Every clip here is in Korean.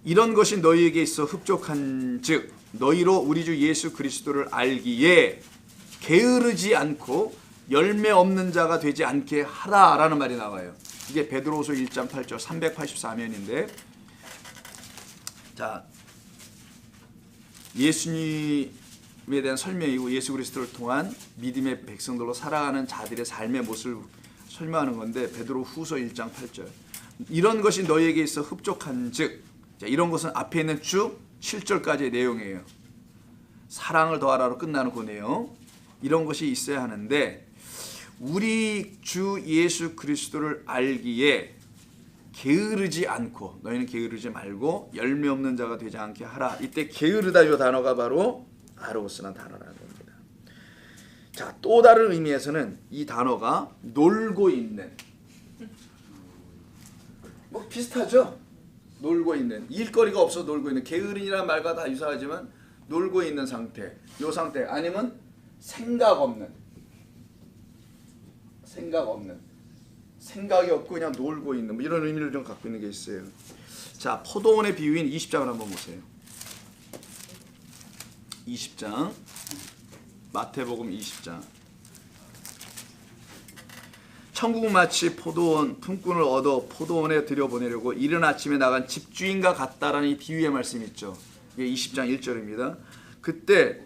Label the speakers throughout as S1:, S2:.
S1: 이런 것이 너희에게 있어 흡족한 즉 너희로 우리 주 예수 그리스도를 알기에 게으르지 않고 열매 없는 자가 되지 않게 하라라는 말이 나와요. 이게 베드로후서 1장 8절 384면인데, 자, 예수님에 대한 설명이고 예수 그리스도를 통한 믿음의 백성들로 살아가는 자들의 삶의 모습을 설명하는 건데, 베드로후서 1장 8절 이런 것이 너희에게 있어 흡족한 즉, 자, 이런 것은 앞에 있는 쭉 7절까지의 내용이에요. 사랑을 더하라로 끝나는 그 내용, 이런 것이 있어야 하는데, 우리 주 예수 그리스도를 알기에 게으르지 않고, 너희는 게으르지 말고 열매 없는 자가 되지 않게 하라. 이때 게으르다 이 단어가 바로 아로스라는 단어라는 겁니다. 자, 또 다른 의미에서는 이 단어가 놀고 있는, 뭐 비슷하죠? 놀고 있는, 일거리가 없어 놀고 있는, 게으른이라는 말과 다 유사하지만 놀고 있는 상태, 요 상태, 아니면 생각 없는, 생각이 없고 그냥 놀고 있는, 뭐 이런 의미를 좀 갖고 있는 게 있어요. 자, 포도원의 비유인 20장을 한번 보세요. 20장, 마태복음 20장. 천국은 마치 포도원 품꾼을 얻어 포도원에 들여보내려고 이른 아침에 나간 집주인과 같다라는 이 비유의 말씀이 있죠. 이게 20장 1절입니다. 그때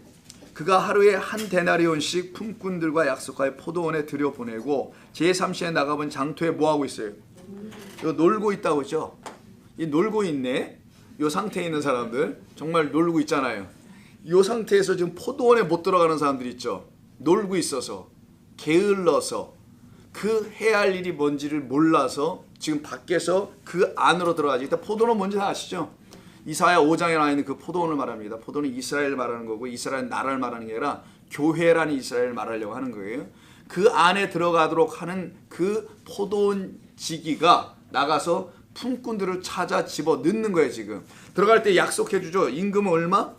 S1: 그가 하루에 한 데나리온씩 품꾼들과 약속하여 포도원에 들여보내고 제3시에 나가본 장터에 뭐하고 있어요? 이거 놀고 있다고 했죠. 이 놀고 있네. 이 상태에 있는 사람들 정말 놀고 있잖아요. 이 상태에서 지금 포도원에 못 들어가는 사람들 있죠. 놀고 있어서, 게을러서, 그 해야 할 일이 뭔지를 몰라서 지금 밖에서 그 안으로 들어가지. 일단 포도는 뭔지 다 아시죠? 이사야 5장에 나와 있는 그 포도원을 말합니다. 포도는 이스라엘을 말하는 거고, 이스라엘 나라를 말하는 게 아니라 교회라는 이스라엘을 말하려고 하는 거예요. 그 안에 들어가도록 하는 그 포도원 지기가 나가서 품꾼들을 찾아 집어 넣는 거예요. 지금 들어갈 때 약속해 주죠. 임금은 얼마?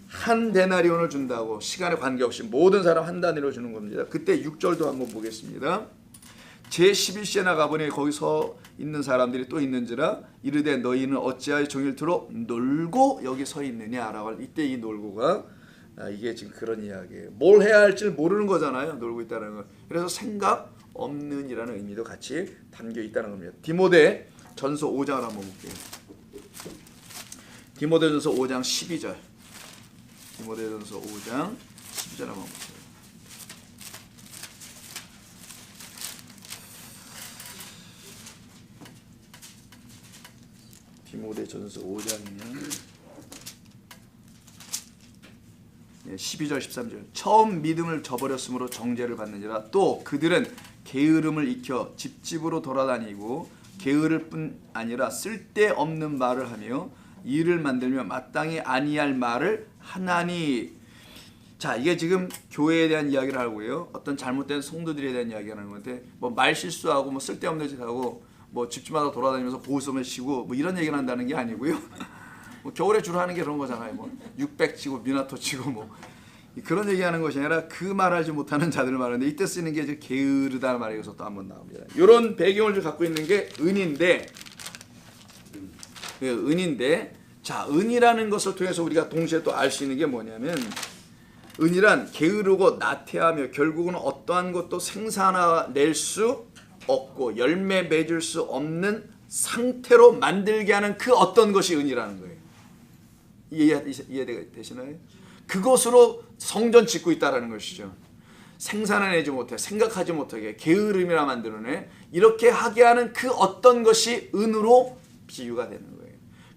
S1: 한 데나리온을 준다고. 시간에 관계없이 모든 사람 한 단위로 주는 겁니다. 그때 6절도 한번 보겠습니다. 제11시에 나가보니 거기 서 있는 사람들이 또 있는지라 이르되 너희는 어찌하여 종일토록 놀고 여기 서 있느냐라고 할. 이때 이 놀고가 이게 지금 그런 이야기예요. 뭘 해야 할지 모르는 거잖아요. 놀고 있다는 거. 그래서 생각 없는이라는 의미도 같이 담겨 있다는 겁니다. 디모데 전서 5장을 한번 볼게요. 디모데 전서 5장 12절. 디모데 전서 5장 12절 한번 보세요. 디모데 전서 5장이면 12절 13절. 처음 믿음을 저버렸으므로 정죄를 받느니라. 또 그들은 게으름을 익혀 집집으로 돌아다니고 게으를 뿐 아니라 쓸데없는 말을 하며 일을 만들며 마땅히 아니할 말을 하나니. 자, 이게 지금 교회에 대한 이야기를 하고요. 어떤 잘못된 성도들에 대한 이야기를 하는 건데, 뭐 말 실수하고 뭐 쓸데없는 짓 하고 뭐 집집마다 돌아다니면서 보호성을 치고 뭐 이런 얘기를 한다는 게 아니고요. 뭐 겨울에 주로 하는 게 그런 거잖아요. 뭐 600 치고 미나토 치고 뭐 그런 얘기하는 것이 아니라 그 말하지 못하는 자들을 말하는데, 이때 쓰는 게 이제 게으르다는 말이 여기서 또 한번 나옵니다. 이런 배경을 갖고 있는 게 은인데, 자, 은이라는 것을 통해서 우리가 동시에 또 알 수 있는 게 뭐냐면, 은이란 게으르고 나태하며 결국은 어떠한 것도 생산해낼 수 없고 열매 맺을 수 없는 상태로 만들게 하는 그 어떤 것이 은이라는 거예요. 이해되시나요? 그것으로 성전 짓고 있다는 것이죠. 생산해내지 못해, 생각하지 못하게 게으름이라 만들어내. 이렇게 하게 하는 그 어떤 것이 은으로 비유가 되는 거예요.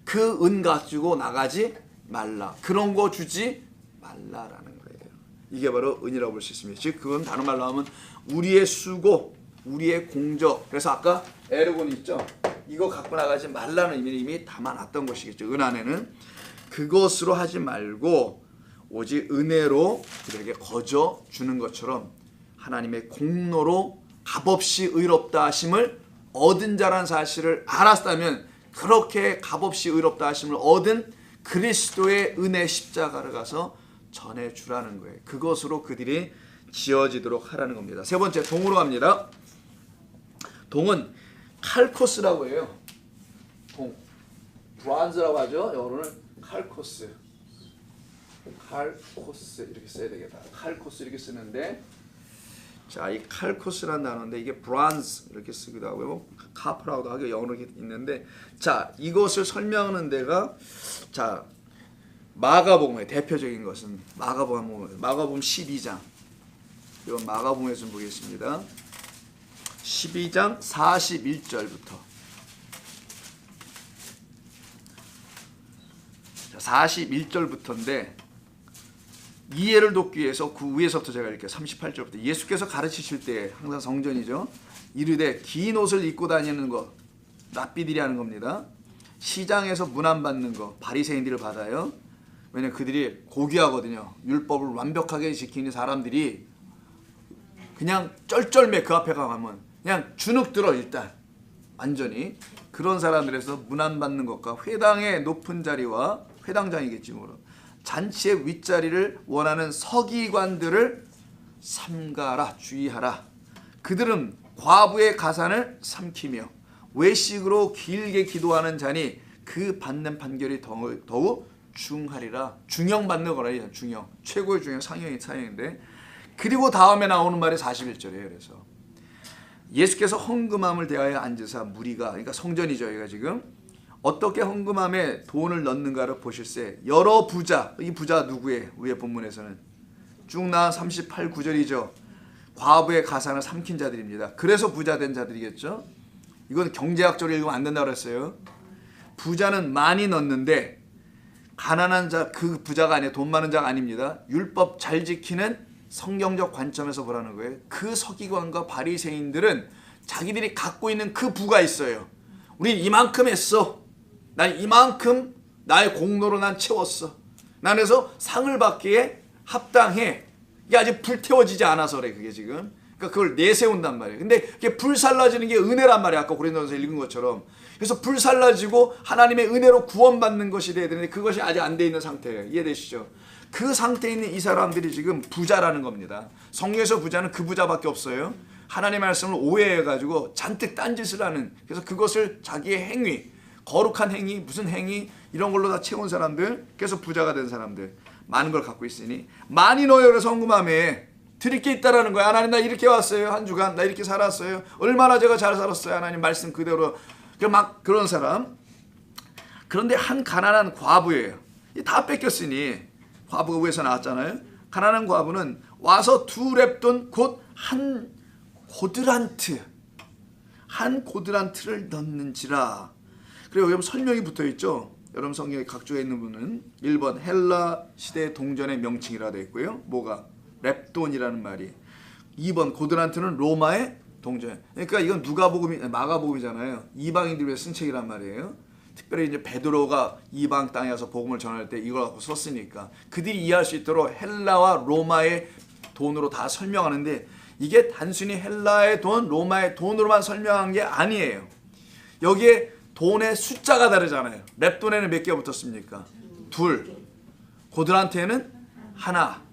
S1: 그 은 가지고 나가지 말라. 그런 거 주지 말라라는 거예요. 이게 바로 은이라고 볼 수 있습니다. 즉 그건 다른 말로 하면 우리의 수고, 우리의 공적. 그래서 아까 에르곤이 있죠. 이거 갖고 나가지 말라는 의미를 이미 담아놨던 것이겠죠. 은 안에는 그것으로 하지 말고 오직 은혜로 그들에게 거저 주는 것처럼 하나님의 공로로 값없이 의롭다 하심을 얻은 자란 사실을 알았다면, 그렇게 값없이 의롭다 하심을 얻은 그리스도의 은혜 십자가를 가서 전해주라는 거예요. 그것으로 그들이 지어지도록 하라는 겁니다. 세 번째, 동으로 갑니다. 동은 칼코스라고 해요. 브론즈라고 하죠. 영어로는 칼코스 이렇게 써야 되겠다. 칼코스 이렇게 쓰는데, 자, 이 칼코스라는 단어인데 이게 브론즈 이렇게 쓰기도 하고요. 카프라고도 하고 영어로 있는데, 자, 이것을 설명하는 데가, 자, 마가복음의 대표적인 것은 마가복음 12장. 이건 마가복음에서 좀 보겠습니다. 12장 41절부터. 자, 41절부터인데 이해를 돕기 위해서 그 위에서부터 제가 읽게요. 38절부터. 예수께서 가르치실 때 항상 성전이죠. 이르되 긴 옷을 입고 다니는 거 랍비들이 하는 겁니다. 시장에서 문안 받는 거 바리새인들을 받아요. 왜냐면 그들이 고귀하거든요. 율법을 완벽하게 지키는 사람들이 그냥 쩔쩔매 그 앞에 가면 그냥 주눅 들어. 일단 완전히 그런 사람들에서 문안 받는 것과 회당의 높은 자리와 회당장이겠지 뭐로 잔치의 윗자리를 원하는 서기관들을 삼가라, 주의하라. 그들은 과부의 가산을 삼키며 외식으로 길게 기도하는 자니 그 받는 판결이 더욱 중하리라. 중형받는 거라. 중형, 최고의 중형, 상형인데, 그리고 다음에 나오는 말이 41절이에요. 그래서 예수께서 헌금함을 대하여 앉으사 무리가, 그러니까 성전이죠. 여기가 지금 어떻게 헌금함에 돈을 넣는가를 보실세. 여러 부자, 이 부자 누구예요? 위에 본문에서는 쭉 나온 38, 9절이죠. 과부의 가산을 삼킨 자들입니다. 그래서 부자 된 자들이겠죠. 이건 경제학적으로 읽으면 안 된다고 그랬어요. 부자는 많이 넣는데 가난한 자, 그 부자가 아니에요. 돈 많은 자가 아닙니다. 율법 잘 지키는 성경적 관점에서 보라는 거예요. 그 서기관과 바리새인들은 자기들이 갖고 있는 그 부가 있어요. 우린 이만큼 했어. 난 이만큼 나의 공로로 난 채웠어. 난 그래서 상을 받기에 합당해. 이게 아직 불태워지지 않아서 그래. 그게 지금. 그러니까 그걸 내세운단 말이에요. 근데 그게 불살라지는 게 은혜란 말이에요. 아까 고린도전서 읽은 것처럼. 그래서 불살라지고 하나님의 은혜로 구원받는 것이 돼야 되는데 그것이 아직 안 돼 있는 상태예요. 이해되시죠? 그 상태에 있는 이 사람들이 지금 부자라는 겁니다. 성경에서 부자는 그 부자밖에 없어요. 하나님의 말씀을 오해해가지고 잔뜩 딴짓을 하는, 그래서 그것을 자기의 행위, 거룩한 행위, 무슨 행위 이런 걸로 다 채운 사람들, 그래서 부자가 된 사람들, 많은 걸 갖고 있으니 많이 넣어요. 그래서 헌금함에 드릴 게 있다라는 거야. 하나님 나 이렇게 왔어요. 한 주간 나 이렇게 살았어요. 얼마나 제가 잘 살았어요. 하나님 말씀 그대로. 막 그런 사람. 그런데 한 가난한 과부예요. 다 뺏겼으니 과부가 위에서 나왔잖아요. 가난한 과부는 와서 두 렙돈 곧 한 고드란트를 넣는지라. 그리고 여기 설명이 붙어 있죠. 여러분 성경에 각주에 있는 분은 1번 헬라 시대 동전의 명칭이라 되어 있고요. 뭐가? 렙돈이라는 말이. 2번 고드란트는 로마의 동전. 그러니까 이건 누가복음이 마가복음이잖아요. 이방인들 위해 쓴 책이란 말이에요. 특별히 이제 베드로가 이방 땅에 가서 복음을 전할 때 이걸 갖고 썼으니까 그들이 이해할 수 있도록 헬라와 로마의 돈으로 다 설명하는데 이게 단순히 헬라의 돈, 로마의 돈으로만 설명한 게 아니에요. 여기에 돈의 숫자가 다르잖아요. 렙돈에는 몇 개 붙었습니까? 둘. 고드란트에는 하나.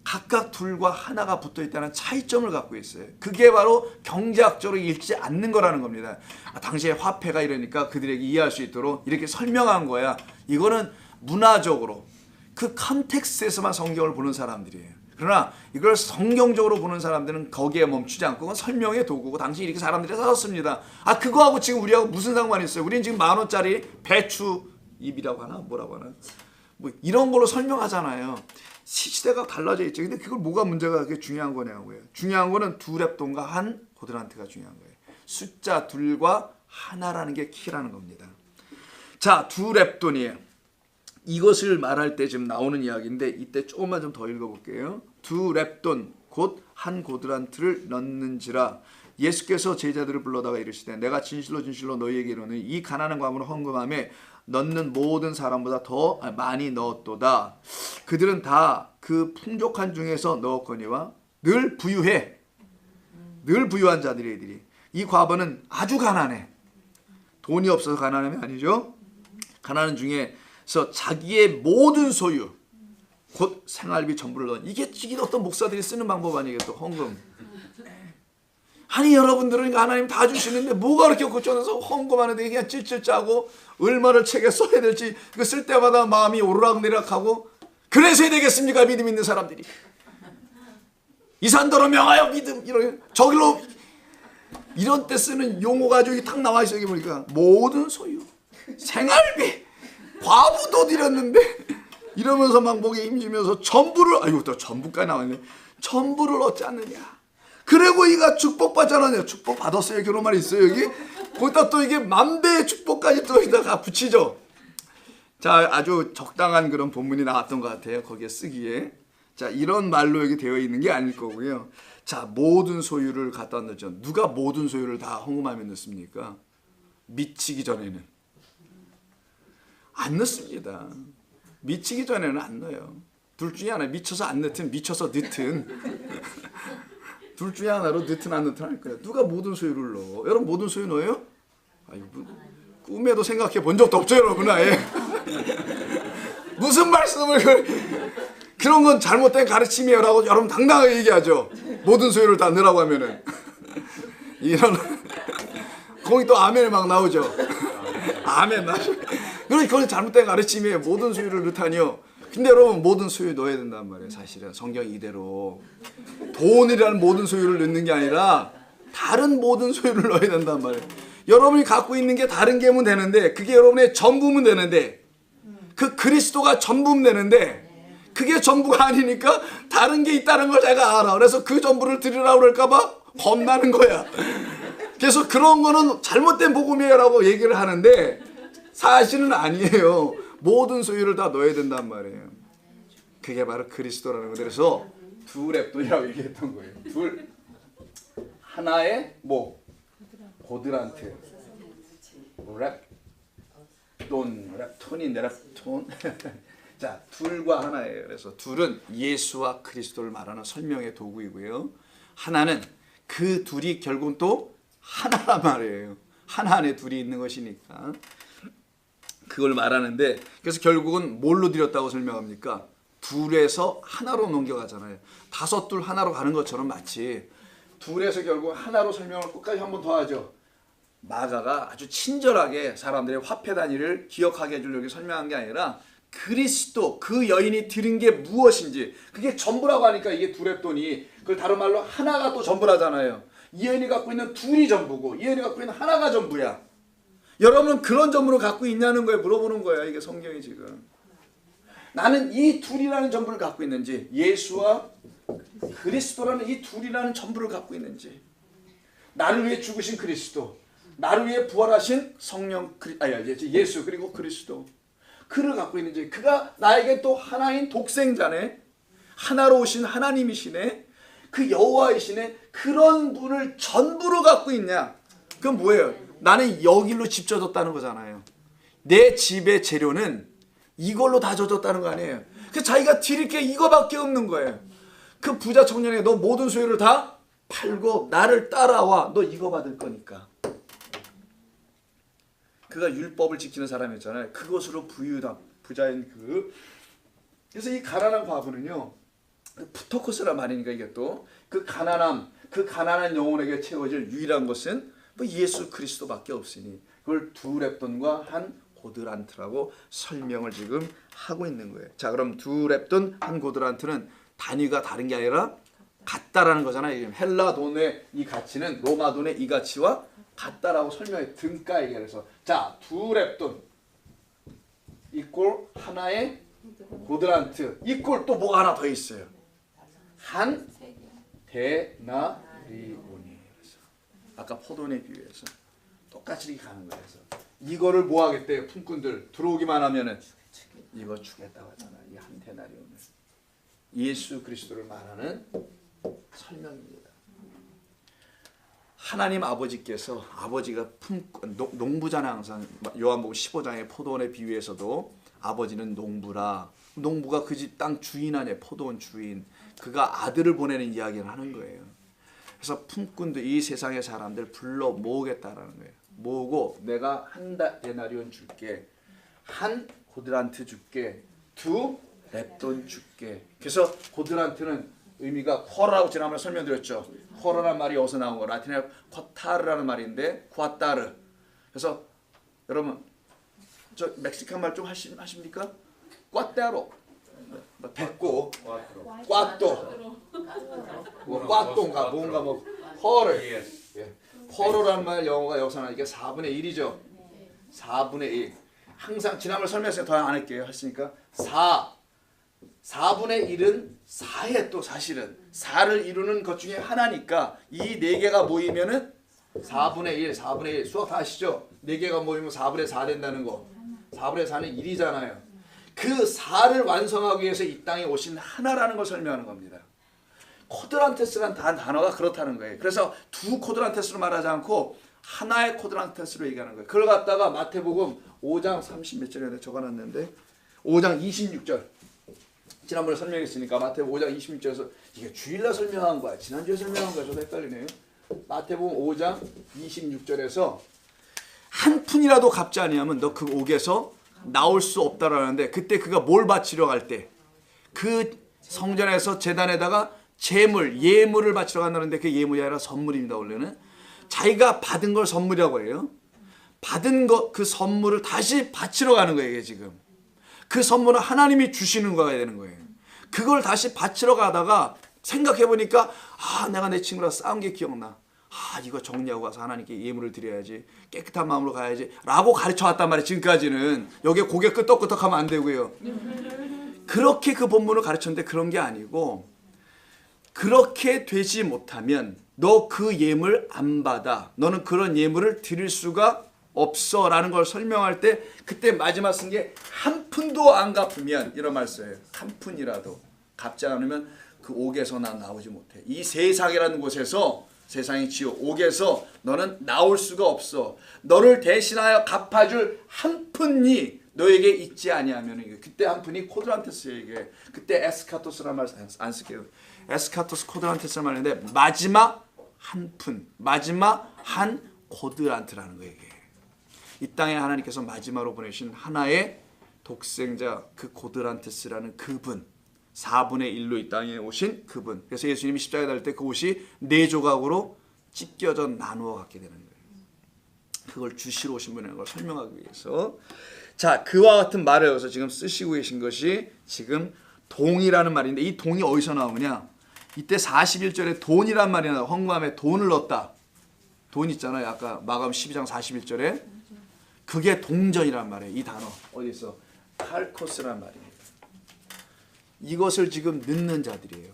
S1: 각각 둘과 하나가 붙어 있다는 차이점을 갖고 있어요. 그게 바로 경제학적으로 읽지 않는 거라는 겁니다. 당시에 화폐가 이러니까 그들에게 이해할 수 있도록 이렇게 설명한 거야. 이거는 문화적으로 그 컨텍스트에서만 성경을 보는 사람들이에요. 그러나 이걸 성경적으로 보는 사람들은 거기에 멈추지 않고 그건 설명의 도구고 당시 이렇게 사람들이 살았습니다. 그거하고 지금 우리하고 무슨 상관이 있어요? 우리는 지금 10,000원짜리 배추 잎이라고 하나? 뭐라고 하나? 뭐 이런 걸로 설명하잖아요. 시대가 달라져 있죠. 근데 그걸 뭐가 문제가 그게 중요한 거냐고요. 중요한 거는 두 렙돈과 한 고드란트가 중요한 거예요. 숫자 둘과 하나라는 게 키라는 겁니다. 자, 두 렙돈이에요. 이것을 말할 때 지금 나오는 이야기인데 이때 조금만 좀 더 읽어볼게요. 두 렙돈 곧 한 고드란트를 넣는지라. 예수께서 제자들을 불러다가 이르시되 내가 진실로 진실로 너희에게 이르노니 이 가난한 과부는 헌금함에 넣는 모든 사람보다 더 많이 넣었도다. 그들은 다 그 풍족한 중에서 넣었거니와 늘 부유해. 늘 부유한 자들이. 이 과부는 아주 가난해. 돈이 없어서 가난함이 아니죠. 가난한 중에서 자기의 모든 소유 곧 생활비 전부를 넣은. 이게 어떤 목사들이 쓰는 방법 아니겠어. 헌금. 아니 여러분들은 하나님 다 주시는데 뭐가 그렇게 고쳐서 헌금하는데 그냥 찔찔 짜고 얼마를 책에 써야 될지 그 쓸 때마다 마음이 오르락내리락하고 그래서 해야 되겠습니까? 믿음 있는 사람들이. 이 산더러 명하여 믿음 이런 저길로 이런 때 쓰는 용어가 저기 탁 나와 있어. 여기 보니까 모든 소유 생활비 과부도 드렸는데 이러면서 막 목에 힘주면서 전부를 아이고 또 전부까지 나왔네. 전부를 얻지 않느냐. 그리고 이가 축복받잖아요. 축복 받았어요. 결혼만 있어요 여기. 거기다 또 이게 만배의 축복까지 또 여기다가 붙이죠. 자, 아주 적당한 그런 본문이 나왔던 것 같아요. 거기에 쓰기에. 자, 이런 말로 여기 되어 있는 게 아닐 거고요. 자, 모든 소유를 갖다 넣죠. 누가 모든 소유를 다 헌금하며 넣습니까? 미치기 전에는 안 넣습니다. 미치기 전에는 안 넣어요. 둘 중에 하나. 미쳐서 안 넣든 미쳐서 넣든 둘 중에 하나로 넣든 안 넣든 할 거예요. 누가 모든 소유를 넣어? 여러분 모든 소유 넣어요? 아이고, 꿈에도 생각해 본 적도 없죠 여러분. 아예 무슨 말씀을 그런 건 잘못된 가르침이에요라고 여러분 당당하게 얘기하죠. 모든 소유를 다 넣으라고 하면은 이런 거기 또 아멘이 막 나오죠. 아멘 나죠. 그건 잘못된 가르침이에요. 모든 소유를 넣다니요. 근데 여러분 모든 소유 넣어야 된단 말이에요. 사실은 성경 이대로 돈이라는 모든 소유를 넣는 게 아니라 다른 모든 소유를 넣어야 된단 말이에요. 여러분이 갖고 있는 게 다른 게면 되는데 그게 여러분의 전부면 되는데 그 그리스도가 전부면 되는데 그게 전부가 아니니까 다른 게 있다는 걸 제가 알아. 그래서 그 전부를 드리라고 그럴까 봐 겁나는 거야. 그래서 그런 거는 잘못된 복음이에요라고 얘기를 하는데 사실은 아니에요. 모든 소유를 다 넣어야 된단 말이에요. 그게 바로 그리스도라는 거예요. 그래서 두 랩돈이라고 얘기했던 거예요. 둘 하나의 뭐 고드란트 랩돈인데 랩돈 자 둘과 하나예요. 그래서 둘은 예수와 그리스도를 말하는 설명의 도구이고요. 하나는 그 둘이 결국은 또 하나란 말이에요. 하나 안에 둘이 있는 것이니까 그걸 말하는데 그래서 결국은 뭘로 드렸다고 설명합니까? 둘에서 하나로 넘겨가잖아요. 다섯 둘 하나로 가는 것처럼 마치 둘에서 결국 하나로 설명을 끝까지 한 번 더 하죠. 마가가 아주 친절하게 사람들의 화폐 단위를 기억하게 해주려고 설명한 게 아니라 그리스도 그 여인이 드린 게 무엇인지 그게 전부라고 하니까 이게 둘의 돈이 그걸 다른 말로 하나가 또 전부라잖아요. 이 여인이 갖고 있는 둘이 전부고 이 여인이 갖고 있는 하나가 전부야. 여러분은 그런 전부를 갖고 있냐는 거예요. 물어보는 거야. 이게 성경이 지금. 나는 이 둘이라는 전부를 갖고 있는지 예수와 그리스도라는 이 둘이라는 전부를 갖고 있는지 나를 위해 죽으신 그리스도 나를 위해 부활하신 성령 예수 그리고 그리스도 그를 갖고 있는지 그가 나에게 또 하나인 독생자네 하나로 오신 하나님이시네 그 여호와이시네 그런 분을 전부로 갖고 있냐. 그건 뭐예요? 나는 여기로 집 져줬다는 거잖아요. 내 집의 재료는 이걸로 다 져줬다는 거 아니에요. 그 자기가 드릴 게 이거밖에 없는 거예요. 그 부자 청년이 너 모든 소유를 다 팔고 나를 따라와. 너 이거 받을 거니까. 그가 율법을 지키는 사람이었잖아요. 그것으로 부자인 그. 그래서 이 가난한 과부는요. 푸토코스란 말이니까 이게 또 그 가난한 영혼에게 채워질 유일한 것은 뭐 예수 그리스도밖에 없으니 그걸 두 랩돈과 한 고드란트라고 설명을 지금 하고 있는 거예요. 자, 그럼 두 랩돈 한 고드란트는 단위가 다른 게 아니라 같다라는 거잖아요. 헬라 돈의 이 가치는 로마 돈의 이 가치와 같다라고 설명해. 등가 얘기해서 자, 두 랩돈 이꼴 하나의 고드란트 이꼴 또 뭐가 하나 더 있어요. 한 데나리온이. 아까 포도원에 비유해서 똑같이 이렇게 가는 거예요. 그래서 이거를 뭐 하겠대요? 품꾼들 들어오기만 하면은 이거 주겠다고 하잖아. 이 한 데나리온을 예수 그리스도를 말하는 설명입니다. 하나님 아버지께서 아버지가 농부잖아. 항상 요한복음 15장의 포도원의 비유에서도 아버지는 농부라. 농부가 그 집 땅 주인 아니에요. 포도원 주인. 그가 아들을 보내는 이야기를 하는 거예요. 그래서 품꾼들 이 세상의 사람들 불러 모으겠다라는 거예요. 모으고 내가 한 데나리온 줄게. 한 고드란트 줄게. 두 랩돈 줄게. 그래서 고드란트는 의미가 쿼라고 지난번에 설명드렸죠. 쿼라라는 말이 여기서 나온 거 라틴어 쿼타르라는 말인데 쿠아타르. 그래서 여러분 저 멕시칸 말 좀 하십니까? 꽈따로 뱉고 꽈또 뭐 꽈또인가 뭔가 뭐 쿼를 쿼로라는 말 영어가 여기서 나니까 4분의 1이죠. 4분의 1. 항상 지난번에 설명했어요. 더 안 할게요. 했으니까 4분의 1은 4에 또 사실은 4를 이루는 것 중에 하나니까 이 4개가 모이면은 4분의 1, 4분의 1 수학 다 아시죠? 4개가 모이면 4분의 4 된다는 거. 4분의 4는 1이잖아요. 그 4를 완성하기 위해서 이 땅에 오신 하나라는 걸 설명하는 겁니다. 코드란테스라는 단어가 그렇다는 거예요. 그래서 두 코드란테스로 말하지 않고 하나의 코드란테스로 얘기하는 거예요. 그걸 갖다가 마태복음 5장 30 몇 절에 적어놨는데 5장 26절 지난번에 설명했으니까 마태복음 5장 26절에서 이게 주일날 설명한 거야. 지난주에 설명한 거야. 저도 헷갈리네요. 마태복음 5장 26절에서 한 푼이라도 갚지 아니하면 너 그 옥에서 나올 수 없다라는데 그때 그가 뭘 바치러 갈 때 그 성전에서 제단에다가 예물을 바치러 간다는데 그 예물이 아니라 선물입니다. 원래는 자기가 받은 걸 선물이라고 해요. 받은 그 선물을 다시 바치러 가는 거예요. 이게 지금 그 선물은 하나님이 주시는 거야 되는 거예요. 그걸 다시 바치러 가다가 생각해 보니까 내가 내 친구랑 싸운 게 기억나. 이거 정리하고 가서 하나님께 예물을 드려야지. 깨끗한 마음으로 가야지. 라고 가르쳐 왔단 말이에요. 지금까지는. 여기에 고개 끄덕끄덕하면 안 되고요. 그렇게 그 본문을 가르쳤는데 그런 게 아니고 그렇게 되지 못하면 너 그 예물 안 받아. 너는 그런 예물을 드릴 수가 없어. 라는 걸 설명할 때 그때 마지막 쓴 게 한 푼도 안 갚으면 이런 말씀이에요. 한 푼이라도 갚지 않으면 그 옥에서 난 나오지 못해. 이 세상이라는 곳에서 세상의 지옥 옥에서 너는 나올 수가 없어. 너를 대신하여 갚아줄 한 푼이 너에게 있지 아니하면 그때 한 푼이 코드란테스에게 그때 에스카토스라는 말 안 쓸게요. 에스카토스 코드란테스라는 말인데 마지막 한 푼, 마지막 한 코드란트라는 거예요. 이 땅에 하나님께서 마지막으로 보내신 하나의 독생자 그 코드란테스라는 그분 4분의 1로 이 땅에 오신 그분. 그래서 예수님이 십자가에 달릴 때 그 옷이 4조각으로 찢겨져 나누어 갖게 되는 거예요. 그걸 주시러 오신 분이라는 걸 설명하기 위해서 자 그와 같은 말을 여기서 지금 쓰시고 계신 것이 지금 동이라는 말인데 이 동이 어디서 나오냐. 이때 41절에 돈이란 말이 나와요. 헌금함에 돈을 넣었다. 돈 있잖아요. 아까 마가음 12장 41절에 그게 동전이란 말이에요. 이 단어 어디 있어? 칼코스란 말이에요. 이것을 지금 넣는 자들이에요.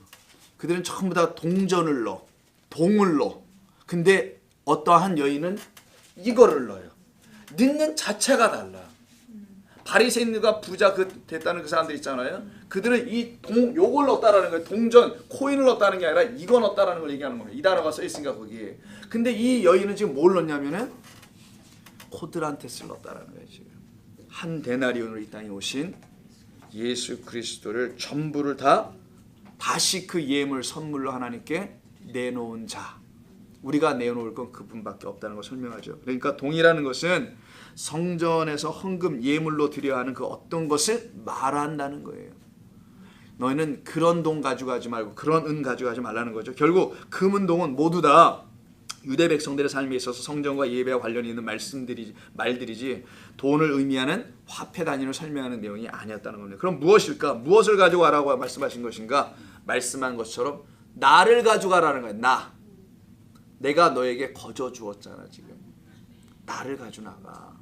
S1: 그들은 전부 다 동전을 넣어. 동을 넣어. 근데 어떠한 여인은 이거를 넣어요. 넣는 자체가 달라. 바리새인과 부자 됐다는 그 사람들 있잖아요. 그들은 요걸 넣었다라는 거예요. 동전, 코인을 넣었다는 게 아니라 이거 넣었다라는 걸 얘기하는 거예요. 이 단어가 써 있으니까 거기에. 근데 이 여인은 지금 뭘 넣냐면은 코드란테스를 넣었다라는 거예요. 지금 한 데나리온으로 이 땅에 오신 예수 그리스도를 전부를 다시 그 예물 선물로 하나님께 내놓은 자. 우리가 내놓을 건 그분밖에 없다는 걸 설명하죠. 그러니까 동이라는 것은 성전에서 헌금 예물로 드려야 하는 그 어떤 것을 말한다는 거예요. 너희는 그런 돈 가져가지 말고 그런 은 가져가지 말라는 거죠. 결국 금은 동은 모두 다 유대 백성들의 삶에 있어서 성전과 예배와 관련이 있는 말들이지 돈을 의미하는 화폐 단위를 설명하는 내용이 아니었다는 겁니다. 그럼 무엇일까? 무엇을 가져가라고 말씀하신 것인가? 말씀한 것처럼 나를 가져가라는 거예요. 내가 너에게 거저 주었잖아. 지금 나를 가지고 나가.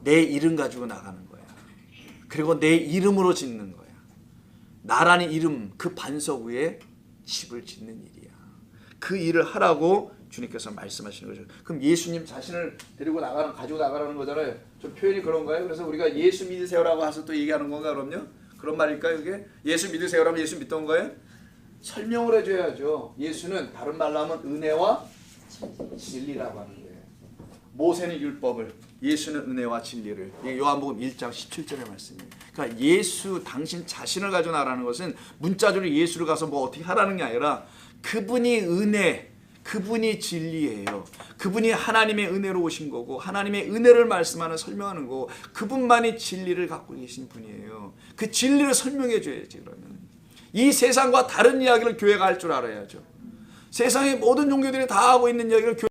S1: 내 이름 가지고 나가는 거야. 그리고 내 이름으로 짓는 거야. 나라는 이름 그 반석 위에 집을 짓는 일이야. 그 일을 하라고 주님께서 말씀하시는 거죠. 그럼 예수님 자신을 가지고 나가라는 거잖아요. 좀 표현이 그런가요? 그래서 우리가 예수 믿으세요라고 해서 또 얘기하는 건가 그럼요? 그런 말일까요? 이게 예수 믿으세요라면 예수 믿던 거예요? 설명을 해줘야죠. 예수는 다른 말로 하면 은혜와 진리라고 하는 거예요. 모세는 율법을, 예수는 은혜와 진리를. 요한복음 1장 17절의 말씀이에요. 그러니까 예수 당신 자신을 가지고 나가라는 것은 문자적으로 예수를 가서 뭐 어떻게 하라는 게 아니라 그분이 은혜, 그분이 진리예요. 그분이 하나님의 은혜로 오신 거고 하나님의 은혜를 말씀하는 설명하는 거고 그분만이 진리를 갖고 계신 분이에요. 그 진리를 설명해 줘야지. 그러면 이 세상과 다른 이야기를 교회가 할 줄 알아야죠. 세상의 모든 종교들이 다 하고 있는 이야기를